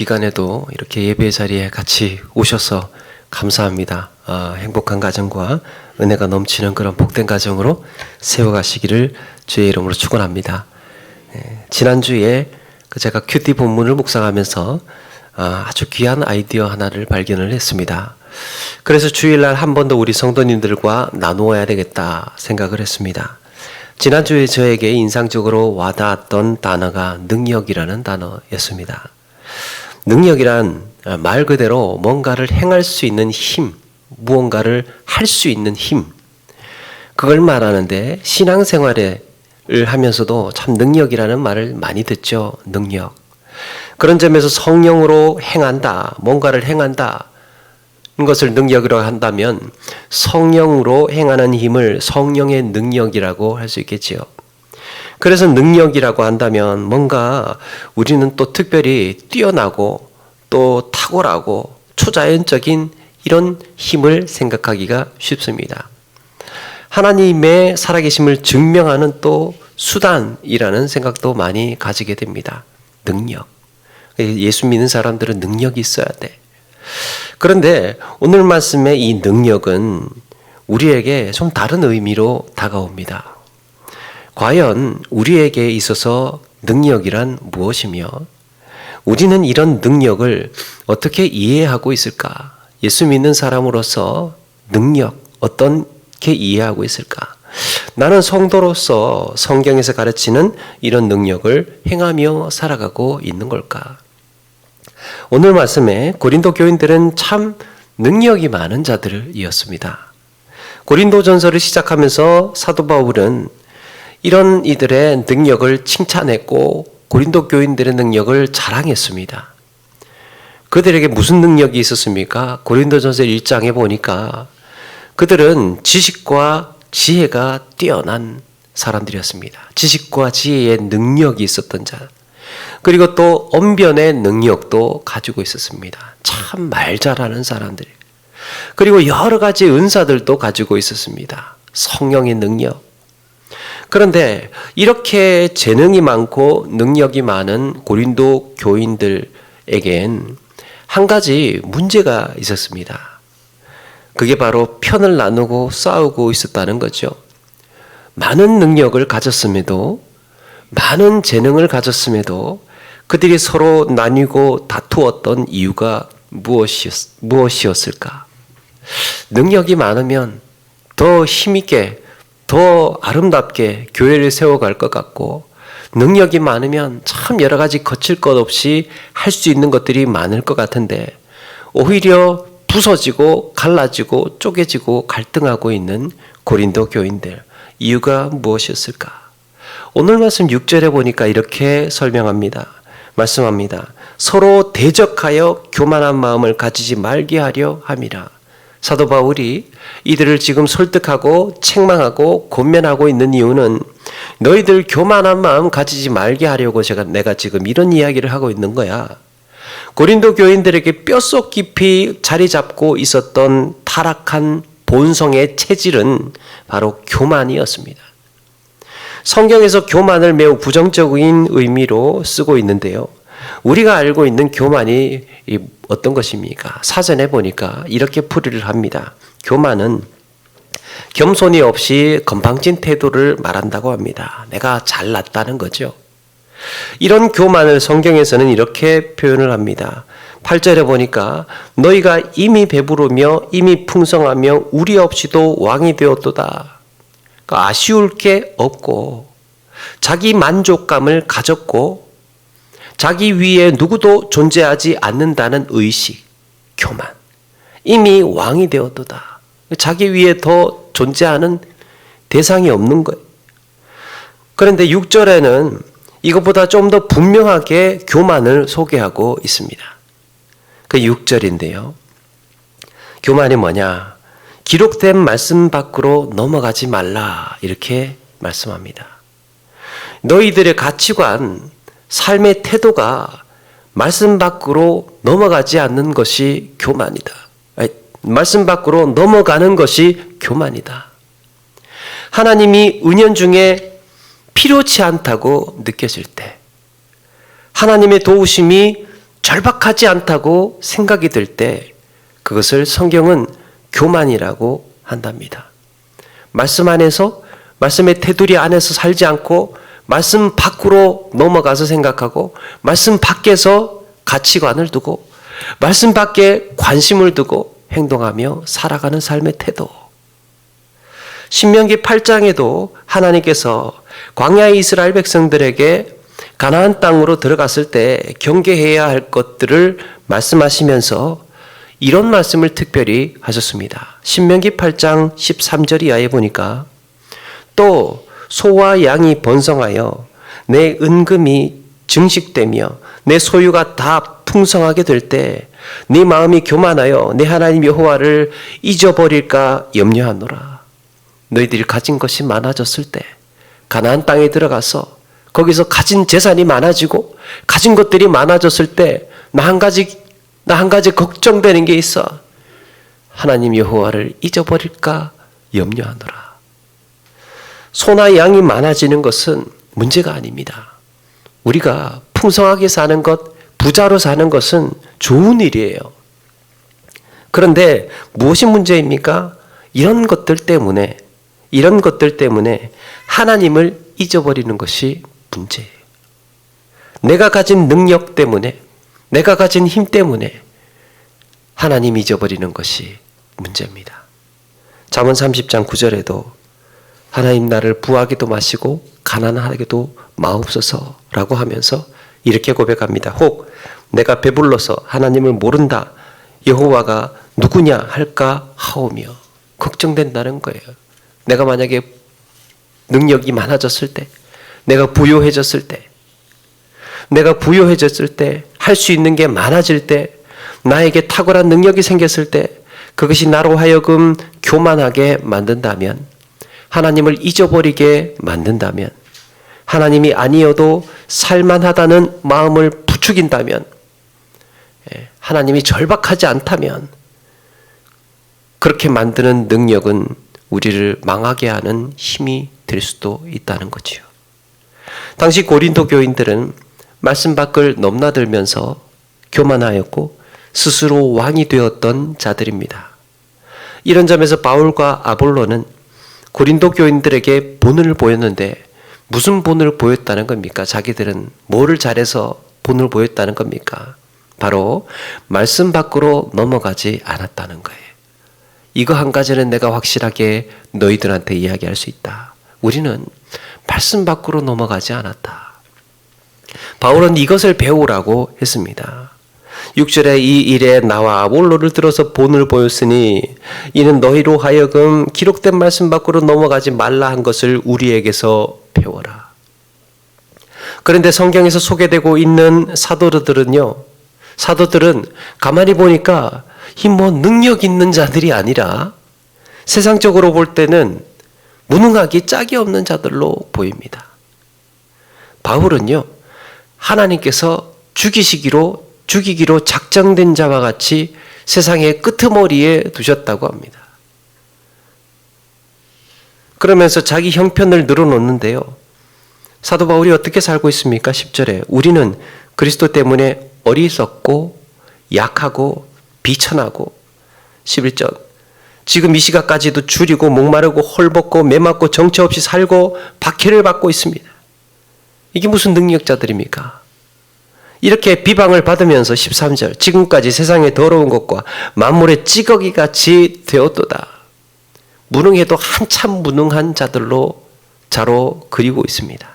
기간에도 이렇게 예배 자리에 같이 오셔서 감사합니다. 행복한 가정과 은혜가 넘치는 그런 복된 가정으로 세워가시기를 주의 이름으로 축원합니다. 지난주에 제가 큐티 본문을 묵상하면서 아주 귀한 아이디어 하나를 발견을 했습니다. 그래서 주일날 한 번 더 우리 성도님들과 나누어야 되겠다 생각을 했습니다. 지난주에 저에게 인상적으로 와닿았던 단어가 능력이라는 단어였습니다. 능력이란 말 그대로 뭔가를 행할 수 있는 힘, 무언가를 할 수 있는 힘, 그걸 말하는데 신앙생활을 하면서도 참 능력이라는 말을 많이 듣죠. 능력. 그런 점에서 성령으로 행한다, 뭔가를 행한다, 것을 능력이라고 한다면 성령으로 행하는 힘을 성령의 능력이라고 할 수 있겠지요. 그래서 능력이라고 한다면 뭔가 우리는 또 특별히 뛰어나고 또 탁월하고 초자연적인 이런 힘을 생각하기가 쉽습니다. 하나님의 살아계심을 증명하는 또 수단이라는 생각도 많이 가지게 됩니다. 능력. 예수 믿는 사람들은 능력이 있어야 돼. 그런데 오늘 말씀의 이 능력은 우리에게 좀 다른 의미로 다가옵니다. 과연 우리에게 있어서 능력이란 무엇이며 우리는 이런 능력을 어떻게 이해하고 있을까? 예수 믿는 사람으로서 능력 어떻게 이해하고 있을까? 나는 성도로서 성경에서 가르치는 이런 능력을 행하며 살아가고 있는 걸까? 오늘 말씀에 고린도 교인들은 참 능력이 많은 자들이었습니다. 고린도전서를 시작하면서 사도 바울은 이런 이들의 능력을 칭찬했고 고린도 교인들의 능력을 자랑했습니다. 그들에게 무슨 능력이 있었습니까? 고린도전서 1장에 보니까 그들은 지식과 지혜가 뛰어난 사람들이었습니다. 지식과 지혜의 능력이 있었던 자. 그리고 또 언변의 능력도 가지고 있었습니다. 참 말 잘하는 사람들. 그리고 여러 가지 은사들도 가지고 있었습니다. 성령의 능력. 그런데 이렇게 재능이 많고 능력이 많은 고린도 교인들에겐 한 가지 문제가 있었습니다. 그게 바로 편을 나누고 싸우고 있었다는 거죠. 많은 능력을 가졌음에도 많은 재능을 가졌음에도 그들이 서로 나뉘고 다투었던 이유가 무엇이었을까? 능력이 많으면 더 힘있게, 더 아름답게 교회를 세워갈 것 같고 능력이 많으면 참 여러 가지 거칠 것 없이 할 수 있는 것들이 많을 것 같은데 오히려 부서지고 갈라지고 쪼개지고 갈등하고 있는 고린도 교인들, 이유가 무엇이었을까? 오늘 말씀 6절에 보니까 이렇게 설명합니다. 말씀합니다. 서로 대적하여 교만한 마음을 가지지 말게 하려 함이라. 사도 바울이 이들을 지금 설득하고 책망하고 권면하고 있는 이유는 너희들 교만한 마음 가지지 말게 하려고 내가 지금 이런 이야기를 하고 있는 거야. 고린도 교인들에게 뼛속 깊이 자리 잡고 있었던 타락한 본성의 체질은 바로 교만이었습니다. 성경에서 교만을 매우 부정적인 의미로 쓰고 있는데요. 우리가 알고 있는 교만이 어떤 것입니까? 사전에 보니까 이렇게 풀이를 합니다. 교만은 겸손이 없이 건방진 태도를 말한다고 합니다. 내가 잘났다는 거죠. 이런 교만을 성경에서는 이렇게 표현을 합니다. 8절에 보니까 너희가 이미 배부르며 이미 풍성하며 우리 없이도 왕이 되었도다. 아쉬울 게 없고 자기 만족감을 가졌고 자기 위에 누구도 존재하지 않는다는 의식, 교만. 이미 왕이 되었도다. 자기 위에 더 존재하는 대상이 없는 거예요. 그런데 6절에는 이것보다 좀 더 분명하게 교만을 소개하고 있습니다. 그 6절인데요. 교만이 뭐냐? 기록된 말씀 밖으로 넘어가지 말라. 이렇게 말씀합니다. 너희들의 가치관, 삶의 태도가 말씀 밖으로 넘어가지 않는 것이 교만이다. 말씀 밖으로 넘어가는 것이 교만이다. 하나님이 은연중에 필요치 않다고 느껴질 때, 하나님의 도우심이 절박하지 않다고 생각이 들 때 그것을 성경은 교만이라고 한답니다. 말씀 안에서, 말씀의 테두리 안에서 살지 않고 말씀 밖으로 넘어가서 생각하고 말씀 밖에서 가치관을 두고 말씀 밖에 관심을 두고 행동하며 살아가는 삶의 태도. 신명기 8장에도 하나님께서 광야의 이스라엘 백성들에게 가나안 땅으로 들어갔을 때 경계해야 할 것들을 말씀하시면서 이런 말씀을 특별히 하셨습니다. 신명기 8장 13절 이하에 보니까 또 소와 양이 번성하여 내 은금이 증식되며 내 소유가 다 풍성하게 될 때 네 마음이 교만하여 내 하나님 여호와를 잊어버릴까 염려하노라. 너희들이 가진 것이 많아졌을 때 가나안 땅에 들어가서 거기서 가진 재산이 많아지고 가진 것들이 많아졌을 때 나 한 가지 걱정되는 게 있어. 하나님 여호와를 잊어버릴까 염려하노라. 소나 양이 많아지는 것은 문제가 아닙니다. 우리가 풍성하게 사는 것, 부자로 사는 것은 좋은 일이에요. 그런데 무엇이 문제입니까? 이런 것들 때문에 하나님을 잊어버리는 것이 문제예요. 내가 가진 능력 때문에, 내가 가진 힘 때문에 하나님 잊어버리는 것이 문제입니다. 잠언 30장 9절에도 하나님 나를 부하게도 마시고 가난하게도 마옵소서라고 하면서 이렇게 고백합니다. 혹 내가 배불러서 하나님을 모른다, 여호와가 누구냐 할까 하오며. 걱정된다는 거예요. 내가 만약에 능력이 많아졌을 때, 내가 부유해졌을 때, 할 수 있는 게 많아질 때, 나에게 탁월한 능력이 생겼을 때 그것이 나로 하여금 교만하게 만든다면, 하나님을 잊어버리게 만든다면, 하나님이 아니어도 살만하다는 마음을 부추긴다면, 하나님이 절박하지 않다면 그렇게 만드는 능력은 우리를 망하게 하는 힘이 될 수도 있다는 거지요. 당시 고린도 교인들은 말씀 밖을 넘나들면서 교만하였고 스스로 왕이 되었던 자들입니다. 이런 점에서 바울과 아볼로는 고린도 교인들에게 본을 보였는데 무슨 본을 보였다는 겁니까? 자기들은 뭐를 잘해서 본을 보였다는 겁니까? 바로 말씀 밖으로 넘어가지 않았다는 거예요. 이거 한 가지는 내가 확실하게 너희들한테 이야기할 수 있다. 우리는 말씀 밖으로 넘어가지 않았다. 바울은 이것을 배우라고 했습니다. 6절에 이 일에 나와 아볼로를 들어서 본을 보였으니 이는 너희로 하여금 기록된 말씀 밖으로 넘어가지 말라 한 것을 우리에게서 배워라. 그런데 성경에서 소개되고 있는 사도들은 가만히 보니까 능력 있는 자들이 아니라 세상적으로 볼 때는 무능하기 짝이 없는 자들로 보입니다. 바울은요, 하나님께서 죽이기로 작정된 자와 같이 세상의 끄트머리에 두셨다고 합니다. 그러면서 자기 형편을 늘어놓는데요. 사도 바울이 어떻게 살고 있습니까? 10절에 우리는 그리스도 때문에 어리석고 약하고 비천하고, 11절 지금 이 시각까지도 줄이고 목마르고 헐벗고 매맞고 정처 없이 살고 박해를 받고 있습니다. 이게 무슨 능력자들입니까? 이렇게 비방을 받으면서 13절 지금까지 세상의 더러운 것과 만물의 찌꺼기 같이 되었도다. 무능해도 한참 무능한 자로 그리고 있습니다.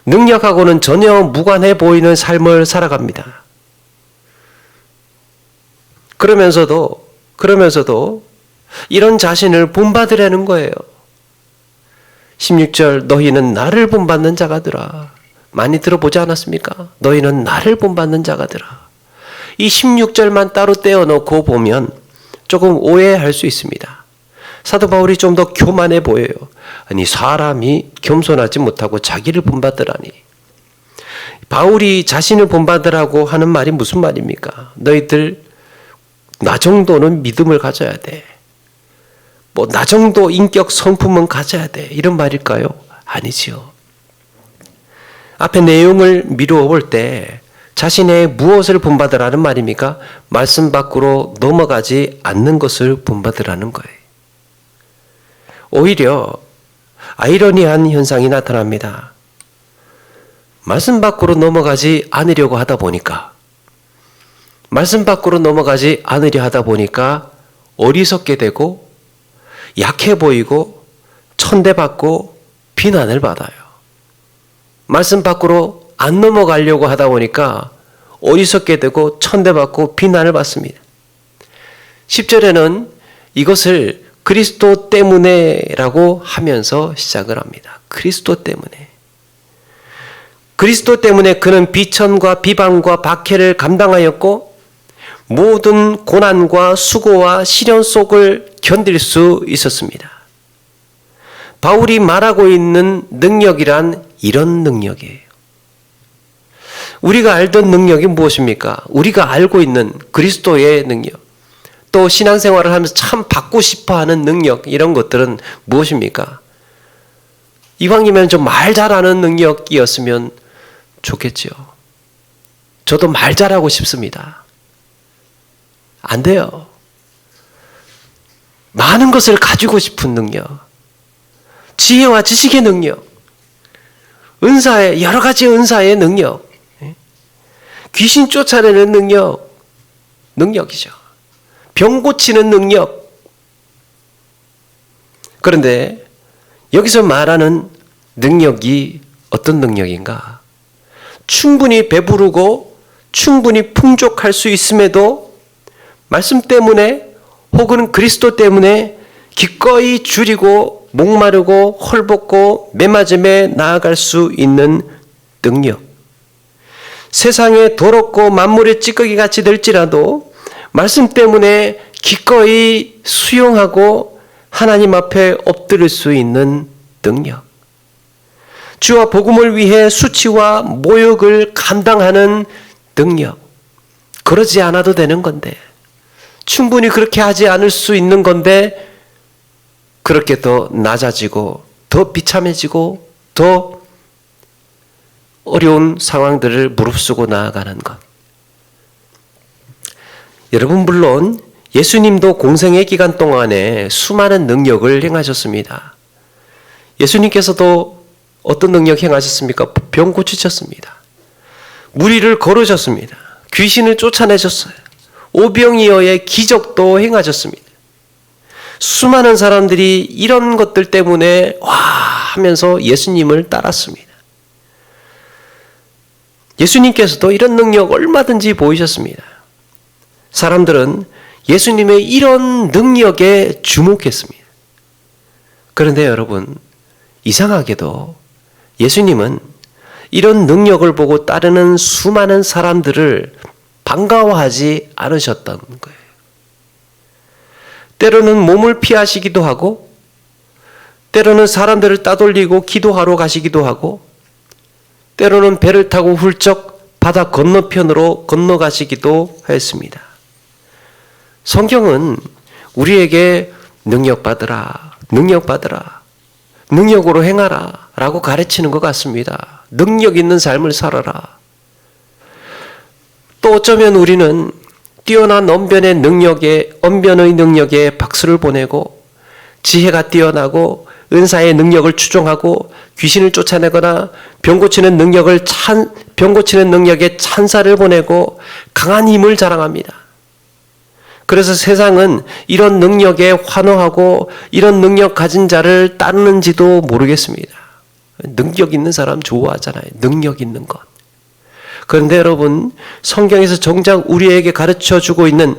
능력하고는 전혀 무관해 보이는 삶을 살아갑니다. 그러면서도 이런 자신을 본받으려는 거예요. 16절 너희는 나를 본받는 자가더라. 많이 들어보지 않았습니까? 너희는 나를 본받는 자가더라. 이 16절만 따로 떼어놓고 보면 조금 오해할 수 있습니다. 사도 바울이 좀 더 교만해 보여요. 아니 사람이 겸손하지 못하고 자기를 본받으라니. 바울이 자신을 본받으라고 하는 말이 무슨 말입니까? 너희들 나 정도는 믿음을 가져야 돼. 나 정도 인격 성품은 가져야 돼. 이런 말일까요? 아니지요. 앞에 내용을 미루어 볼 때 자신의 무엇을 본받으라는 말입니까? 말씀 밖으로 넘어가지 않는 것을 본받으라는 거예요. 오히려 아이러니한 현상이 나타납니다. 말씀 밖으로 넘어가지 않으려고 하다 보니까, 말씀 밖으로 넘어가지 않으려 하다 보니까 어리석게 되고 약해 보이고 천대받고 비난을 받아요. 말씀 밖으로 안 넘어가려고 하다 보니까 어리석게 되고 천대받고 비난을 받습니다. 10절에는 이것을 그리스도 때문에라고 하면서 시작을 합니다. 그리스도 때문에. 그리스도 때문에 그는 비천과 비방과 박해를 감당하였고 모든 고난과 수고와 시련 속을 견딜 수 있었습니다. 바울이 말하고 있는 능력이란 이런 능력이에요. 우리가 알던 능력이 무엇입니까? 우리가 알고 있는 그리스도의 능력, 또 신앙생활을 하면서 참 받고 싶어하는 능력, 이런 것들은 무엇입니까? 이왕이면 좀 말 잘하는 능력이었으면 좋겠죠. 저도 말 잘하고 싶습니다. 안 돼요. 많은 것을 가지고 싶은 능력, 지혜와 지식의 능력, 은사의 여러 가지 은사의 능력, 귀신 쫓아내는 능력이죠. 병 고치는 능력. 그런데 여기서 말하는 능력이 어떤 능력인가? 충분히 배부르고 충분히 풍족할 수 있음에도 말씀 때문에 혹은 그리스도 때문에 기꺼이 줄이고 목마르고 헐벗고 매맞음에 나아갈 수 있는 능력. 세상에 더럽고 만물의 찌꺼기 같이 될지라도 말씀 때문에 기꺼이 수용하고 하나님 앞에 엎드릴 수 있는 능력. 주와 복음을 위해 수치와 모욕을 감당하는 능력. 그러지 않아도 되는 건데, 충분히 그렇게 하지 않을 수 있는 건데 그렇게 더 낮아지고 더 비참해지고 더 어려운 상황들을 무릅쓰고 나아가는 것. 여러분, 물론 예수님도 공생의 기간 동안에 수많은 능력을 행하셨습니다. 예수님께서도 어떤 능력 행하셨습니까? 병 고치셨습니다. 무리를 걸으셨습니다. 귀신을 쫓아내셨어요. 오병이어의 기적도 행하셨습니다. 수많은 사람들이 이런 것들 때문에 와 하면서 예수님을 따랐습니다. 예수님께서도 이런 능력 얼마든지 보이셨습니다. 사람들은 예수님의 이런 능력에 주목했습니다. 그런데 여러분, 이상하게도 예수님은 이런 능력을 보고 따르는 수많은 사람들을 반가워하지 않으셨던 거예요. 때로는 몸을 피하시기도 하고, 때로는 사람들을 따돌리고 기도하러 가시기도 하고, 때로는 배를 타고 훌쩍 바다 건너편으로 건너가시기도 했습니다. 성경은 우리에게 능력받으라, 능력받으라, 능력으로 행하라 라고 가르치는 것 같습니다. 능력 있는 삶을 살아라. 또 어쩌면 우리는 뛰어난 언변의 능력에 박수를 보내고, 지혜가 뛰어나고 은사의 능력을 추종하고 귀신을 쫓아내거나 병 고치는 능력에 찬사를 보내고 강한 힘을 자랑합니다. 그래서 세상은 이런 능력에 환호하고 이런 능력 가진 자를 따르는지도 모르겠습니다. 능력 있는 사람 좋아하잖아요. 능력 있는 것. 그런데 여러분, 성경에서 정작 우리에게 가르쳐주고 있는,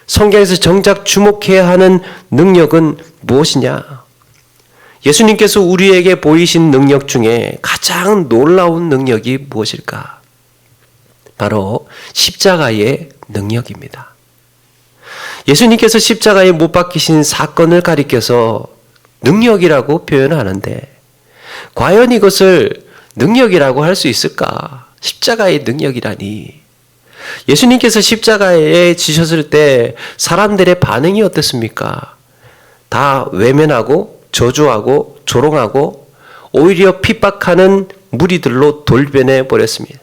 성경에서 정작 주목해야 하는 능력은 무엇이냐? 예수님께서 우리에게 보이신 능력 중에 가장 놀라운 능력이 무엇일까? 바로 십자가의 능력입니다. 예수님께서 십자가에 못 박히신 사건을 가리켜서 능력이라고 표현하는데, 과연 이것을 능력이라고 할 수 있을까? 십자가의 능력이라니. 예수님께서 십자가에 지셨을 때 사람들의 반응이 어땠습니까? 다 외면하고 저주하고 조롱하고 오히려 핍박하는 무리들로 돌변해 버렸습니다.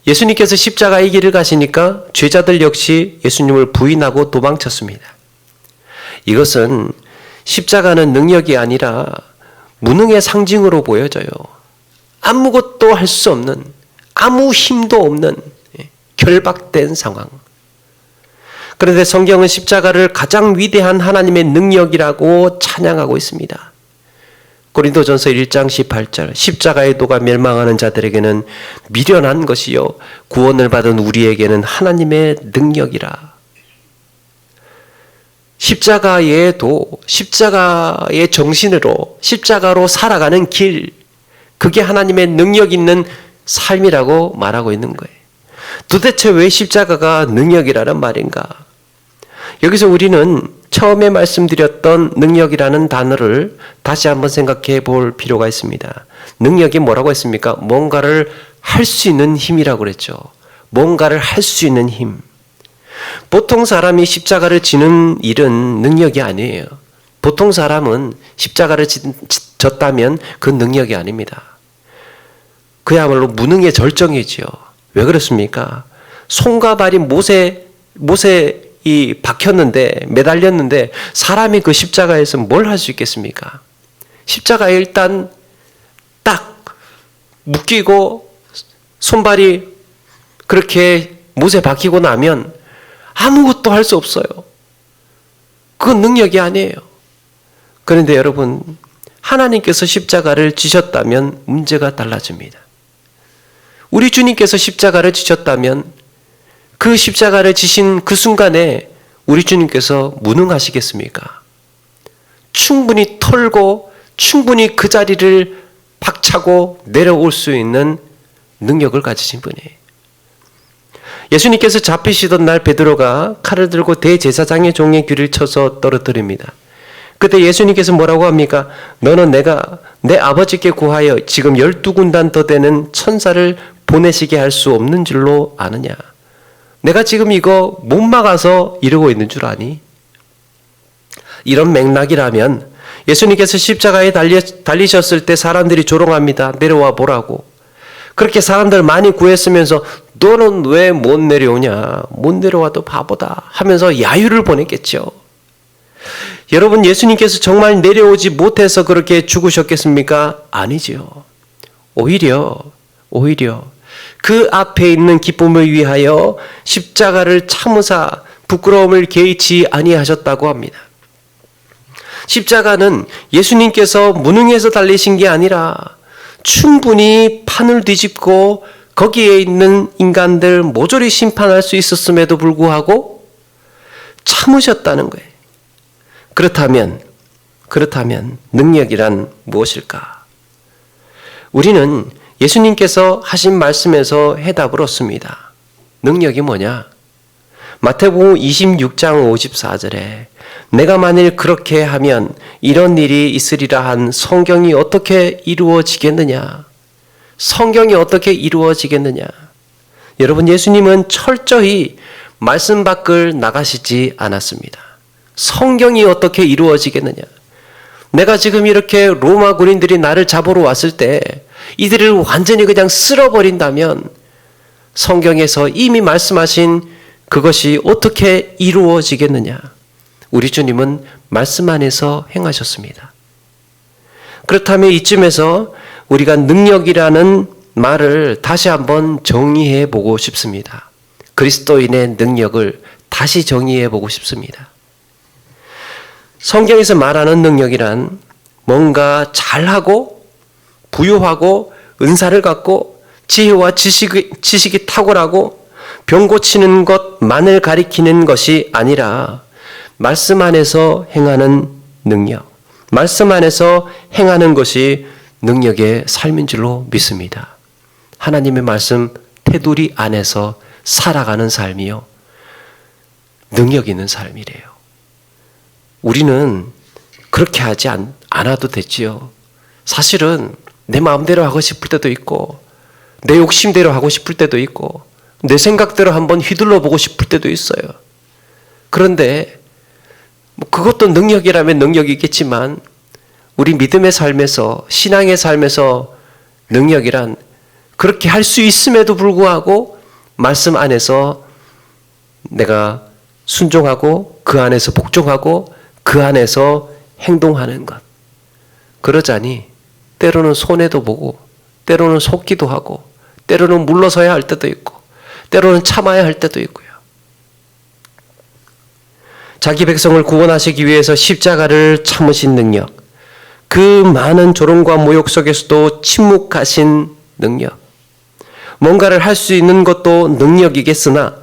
예수님께서 십자가의 길을 가시니까 죄자들 역시 예수님을 부인하고 도망쳤습니다. 이것은 십자가는 능력이 아니라 무능의 상징으로 보여져요. 아무것도 할 수 없는, 아무 힘도 없는 결박된 상황. 그런데 성경은 십자가를 가장 위대한 하나님의 능력이라고 찬양하고 있습니다. 고린도전서 1장 18절, 십자가의 도가 멸망하는 자들에게는 미련한 것이요 구원을 받은 우리에게는 하나님의 능력이라. 십자가의 도, 십자가의 정신으로, 십자가로 살아가는 길, 그게 하나님의 능력 있는 삶이라고 말하고 있는 거예요. 도대체 왜 십자가가 능력이라는 말인가? 여기서 우리는 처음에 말씀드렸던 능력이라는 단어를 다시 한번 생각해 볼 필요가 있습니다. 능력이 뭐라고 했습니까? 뭔가를 할 수 있는 힘이라고 그랬죠. 뭔가를 할 수 있는 힘. 보통 사람이 십자가를 지는 일은 능력이 아니에요. 보통 사람은 십자가를 졌다면 그 능력이 아닙니다. 그야말로 무능의 절정이지요. 왜 그렇습니까? 손과 발이 못에 박혔는데, 매달렸는데 사람이 그 십자가에서 뭘 할 수 있겠습니까? 십자가에 일단 딱 묶이고 손발이 그렇게 못에 박히고 나면 아무것도 할 수 없어요. 그건 능력이 아니에요. 그런데 여러분, 하나님께서 십자가를 지셨다면 문제가 달라집니다. 우리 주님께서 십자가를 지셨다면 그 십자가를 지신 그 순간에 우리 주님께서 무능하시겠습니까? 충분히 털고 충분히 그 자리를 박차고 내려올 수 있는 능력을 가지신 분이에요. 예수님께서 잡히시던 날 베드로가 칼을 들고 대제사장의 종의 귀를 쳐서 떨어뜨립니다. 그때 예수님께서 뭐라고 합니까? 너는 내가 내 아버지께 구하여 지금 12군단 더 되는 천사를 보내시게 할 수 없는 줄로 아느냐? 내가 지금 이거 못 막아서 이러고 있는 줄 아니? 이런 맥락이라면 예수님께서 십자가에 달리셨을 때 사람들이 조롱합니다. 내려와 보라고. 그렇게 사람들 많이 구했으면서 너는 왜 못 내려오냐? 못 내려와도 바보다 하면서 야유를 보냈겠죠. 여러분, 예수님께서 정말 내려오지 못해서 그렇게 죽으셨겠습니까? 아니지요. 오히려 그 앞에 있는 기쁨을 위하여 십자가를 참으사 부끄러움을 개의치 아니하셨다고 합니다. 십자가는 예수님께서 무능해서 달리신 게 아니라 충분히 판을 뒤집고 거기에 있는 인간들 모조리 심판할 수 있었음에도 불구하고 참으셨다는 거예요. 그렇다면 능력이란 무엇일까? 우리는 예수님께서 하신 말씀에서 해답을 얻습니다. 능력이 뭐냐? 마태복음 26장 54절에 내가 만일 그렇게 하면 이런 일이 있으리라 한 성경이 어떻게 이루어지겠느냐? 성경이 어떻게 이루어지겠느냐? 여러분, 예수님은 철저히 말씀 밖을 나가시지 않았습니다. 성경이 어떻게 이루어지겠느냐? 내가 지금 이렇게 로마 군인들이 나를 잡으러 왔을 때 이들을 완전히 그냥 쓸어버린다면 성경에서 이미 말씀하신 그것이 어떻게 이루어지겠느냐? 우리 주님은 말씀 안에서 행하셨습니다. 그렇다면 이쯤에서 우리가 능력이라는 말을 다시 한번 정의해 보고 싶습니다. 그리스도인의 능력을 다시 정의해 보고 싶습니다. 성경에서 말하는 능력이란 뭔가 잘하고 부유하고 은사를 갖고 지혜와 지식이 탁월하고 병 고치는 것만을 가리키는 것이 아니라 말씀 안에서 행하는 능력, 말씀 안에서 행하는 것이 능력의 삶인 줄로 믿습니다. 하나님의 말씀 테두리 안에서 살아가는 삶이요, 능력 있는 삶이래요. 우리는 그렇게 하지 않아도 되지요. 사실은 내 마음대로 하고 싶을 때도 있고 내 욕심대로 하고 싶을 때도 있고 내 생각대로 한번 휘둘러 보고 싶을 때도 있어요. 그런데 그것도 능력이라면 능력이 있겠지만 우리 믿음의 삶에서, 신앙의 삶에서 능력이란 그렇게 할 수 있음에도 불구하고 말씀 안에서 내가 순종하고 그 안에서 복종하고 그 안에서 행동하는 것. 그러자니 때로는 손해도 보고 때로는 속기도 하고 때로는 물러서야 할 때도 있고 때로는 참아야 할 때도 있고요. 자기 백성을 구원하시기 위해서 십자가를 참으신 능력, 그 많은 조롱과 모욕 속에서도 침묵하신 능력, 뭔가를 할 수 있는 것도 능력이겠으나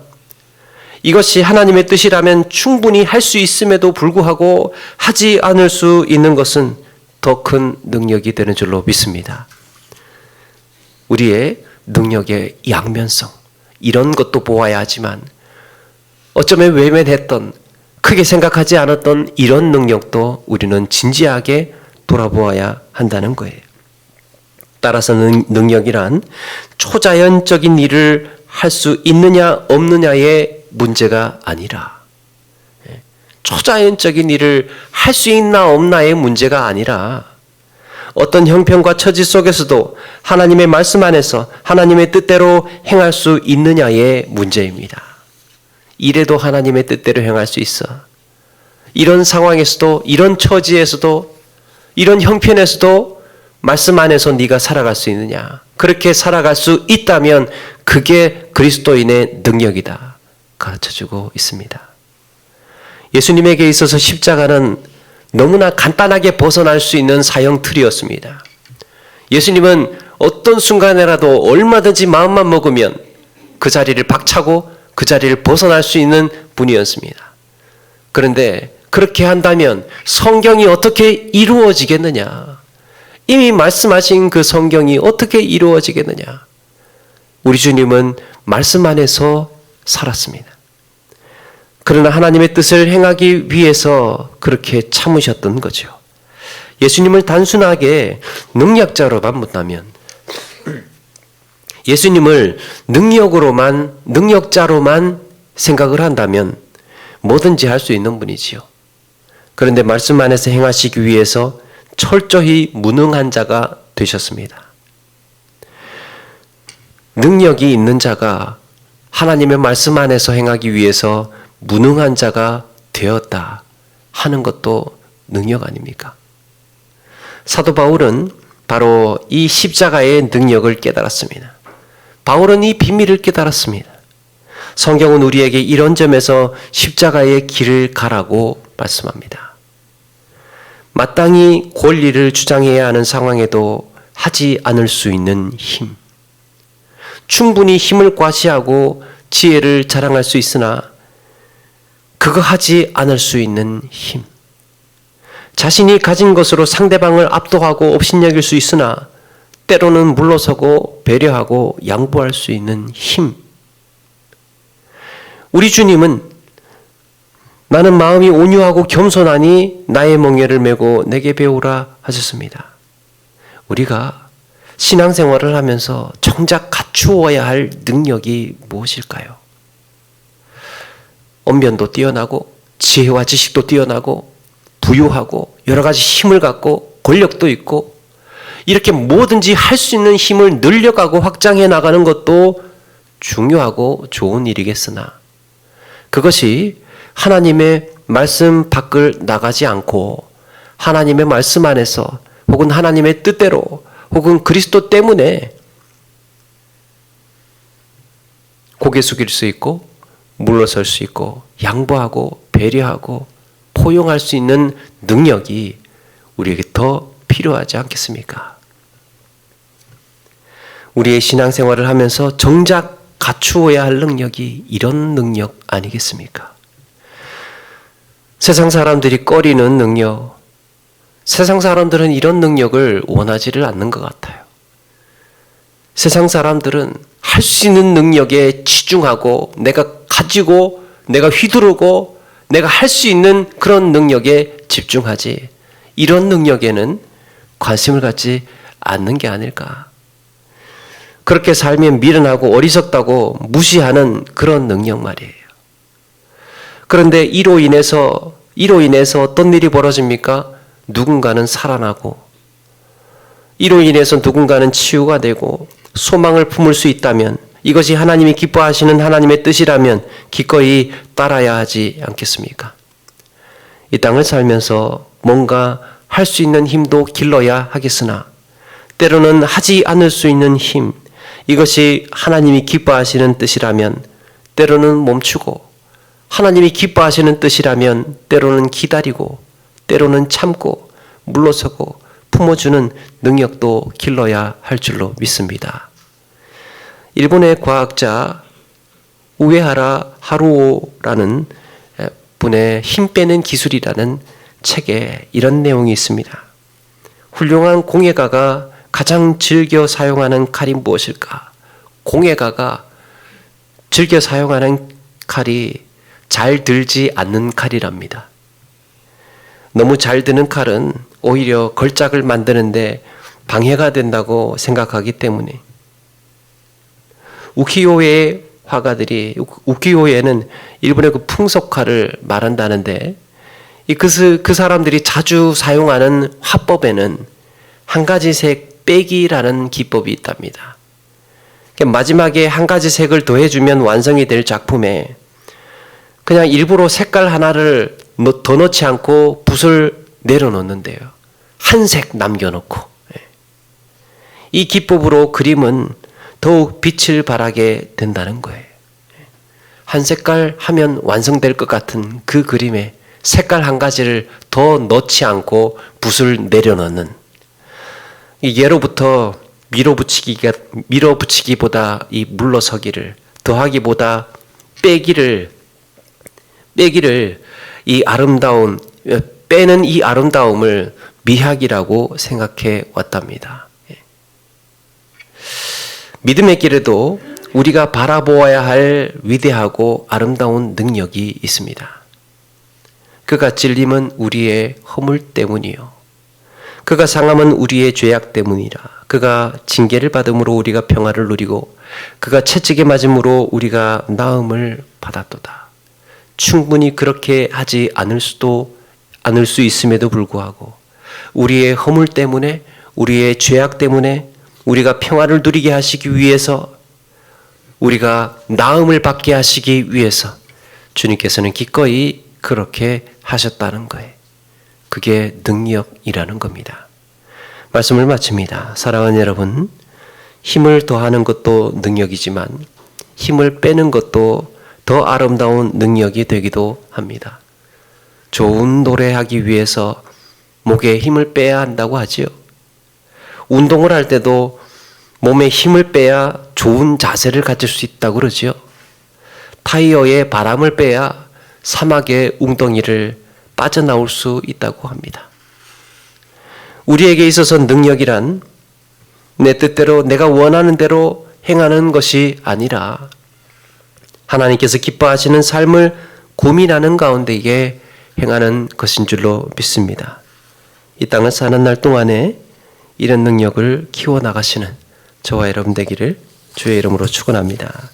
이것이 하나님의 뜻이라면 충분히 할 수 있음에도 불구하고 하지 않을 수 있는 것은 더 큰 능력이 되는 줄로 믿습니다. 우리의 능력의 양면성, 이런 것도 보아야 하지만 어쩌면 외면했던, 크게 생각하지 않았던 이런 능력도 우리는 진지하게 돌아보아야 한다는 거예요. 따라서 능력이란 초자연적인 일을 할 수 있느냐 없느냐의 문제가 아니라, 초자연적인 일을 할 수 있나 없나의 문제가 아니라 어떤 형편과 처지 속에서도 하나님의 말씀 안에서 하나님의 뜻대로 행할 수 있느냐의 문제입니다. 이래도 하나님의 뜻대로 행할 수 있어. 이런 상황에서도, 이런 처지에서도, 이런 형편에서도 말씀 안에서 네가 살아갈 수 있느냐. 그렇게 살아갈 수 있다면 그게 그리스도인의 능력이다 가르쳐주고 있습니다. 예수님에게 있어서 십자가는 너무나 간단하게 벗어날 수 있는 사형 틀이었습니다. 예수님은 어떤 순간에라도 얼마든지 마음만 먹으면 그 자리를 박차고 그 자리를 벗어날 수 있는 분이었습니다. 그런데 그렇게 한다면 성경이 어떻게 이루어지겠느냐? 이미 말씀하신 그 성경이 어떻게 이루어지겠느냐? 우리 주님은 말씀 안에서 살았습니다. 그러나 하나님의 뜻을 행하기 위해서 그렇게 참으셨던 거죠. 예수님을 단순하게 능력자로만 본다면, 예수님을 능력자로만 생각을 한다면 뭐든지 할 수 있는 분이지요. 그런데 말씀 안에서 행하시기 위해서 철저히 무능한 자가 되셨습니다. 능력이 있는 자가 하나님의 말씀 안에서 행하기 위해서 무능한 자가 되었다 하는 것도 능력 아닙니까? 사도 바울은 바로 이 십자가의 능력을 깨달았습니다. 바울은 이 비밀을 깨달았습니다. 성경은 우리에게 이런 점에서 십자가의 길을 가라고 말씀합니다. 마땅히 권리를 주장해야 하는 상황에도 하지 않을 수 있는 힘, 충분히 힘을 과시하고 지혜를 자랑할 수 있으나 그거 하지 않을 수 있는 힘, 자신이 가진 것으로 상대방을 압도하고 업신여길 수 있으나 때로는 물러서고 배려하고 양보할 수 있는 힘. 우리 주님은 나는 마음이 온유하고 겸손하니 나의 멍에를 메고 내게 배우라 하셨습니다. 우리가 신앙생활을 하면서 정작 갖추어야 할 능력이 무엇일까요? 언변도 뛰어나고 지혜와 지식도 뛰어나고 부유하고 여러 가지 힘을 갖고 권력도 있고 이렇게 뭐든지 할 수 있는 힘을 늘려가고 확장해 나가는 것도 중요하고 좋은 일이겠으나 그것이 하나님의 말씀 밖을 나가지 않고 하나님의 말씀 안에서 혹은 하나님의 뜻대로 혹은 그리스도 때문에 고개 숙일 수 있고 물러설 수 있고 양보하고 배려하고 포용할 수 있는 능력이 우리에게 더 필요하지 않겠습니까? 우리의 신앙생활을 하면서 정작 갖추어야 할 능력이 이런 능력 아니겠습니까? 세상 사람들이 꺼리는 능력, 세상 사람들은 이런 능력을 원하지를 않는 것 같아요. 세상 사람들은 할 수 있는 능력에 치중하고 내가 가지고 내가 휘두르고 내가 할 수 있는 그런 능력에 집중하지 이런 능력에는 관심을 갖지 않는 게 아닐까. 그렇게 살면 미련하고 어리석다고 무시하는 그런 능력 말이에요. 그런데 이로 인해서 어떤 일이 벌어집니까? 누군가는 살아나고 이로 인해서 누군가는 치유가 되고 소망을 품을 수 있다면 이것이 하나님이 기뻐하시는 하나님의 뜻이라면 기꺼이 따라야 하지 않겠습니까? 이 땅을 살면서 뭔가 할 수 있는 힘도 길러야 하겠으나 때로는 하지 않을 수 있는 힘, 이것이 하나님이 기뻐하시는 뜻이라면 때로는 멈추고, 하나님이 기뻐하시는 뜻이라면 때로는 기다리고, 때로는 참고, 물러서고 품어주는 능력도 길러야 할 줄로 믿습니다. 일본의 과학자 우에하라 하루오라는 분의 힘 빼는 기술이라는 책에 이런 내용이 있습니다. 훌륭한 공예가가 가장 즐겨 사용하는 칼이 무엇일까? 공예가가 즐겨 사용하는 칼이 잘 들지 않는 칼이랍니다. 너무 잘 드는 칼은 오히려 걸작을 만드는데 방해가 된다고 생각하기 때문에, 우키요에 화가들이, 우키요에는 일본의 그 풍속칼을 말한다는데, 그 사람들이 자주 사용하는 화법에는 한 가지 색 빼기라는 기법이 있답니다. 마지막에 한 가지 색을 더해주면 완성이 될 작품에 그냥 일부러 색깔 하나를 더 넣지 않고 붓을 내려놓는데요. 한 색 남겨놓고. 이 기법으로 그림은 더욱 빛을 발하게 된다는 거예요. 한 색깔 하면 완성될 것 같은 그 그림에 색깔 한 가지를 더 넣지 않고 붓을 내려놓는, 예로부터 밀어붙이기보다 이 물러서기를, 더하기보다 빼기를 이 아름다운, 빼는 이 아름다움을 미학이라고 생각해 왔답니다. 믿음의 길에도 우리가 바라보아야 할 위대하고 아름다운 능력이 있습니다. 그가 찔림은 우리의 허물 때문이요, 그가 상함은 우리의 죄악 때문이라. 그가 징계를 받음으로 우리가 평화를 누리고 그가 채찍에 맞음으로 우리가 나음을 받았도다. 충분히 그렇게 하지 않을 수 있음에도 불구하고 우리의 허물 때문에, 우리의 죄악 때문에 우리가 평화를 누리게 하시기 위해서, 우리가 나음을 받게 하시기 위해서 주님께서는 기꺼이 그렇게 하셨다는 거예요. 그게 능력이라는 겁니다. 말씀을 마칩니다. 사랑하는 여러분, 힘을 더하는 것도 능력이지만 힘을 빼는 것도 더 아름다운 능력이 되기도 합니다. 좋은 노래하기 위해서 목에 힘을 빼야 한다고 하지요. 운동을 할 때도 몸에 힘을 빼야 좋은 자세를 가질 수 있다고 그러지요. 타이어에 바람을 빼야 사막의 웅덩이를 빠져나올 수 있다고 합니다. 우리에게 있어서 능력이란 내 뜻대로, 내가 원하는 대로 행하는 것이 아니라 하나님께서 기뻐하시는 삶을 고민하는 가운데 이게 행하는 것인 줄로 믿습니다. 이 땅을 사는 날 동안에 이런 능력을 키워나가시는 저와 여러분 되기를 주의 이름으로 축원합니다.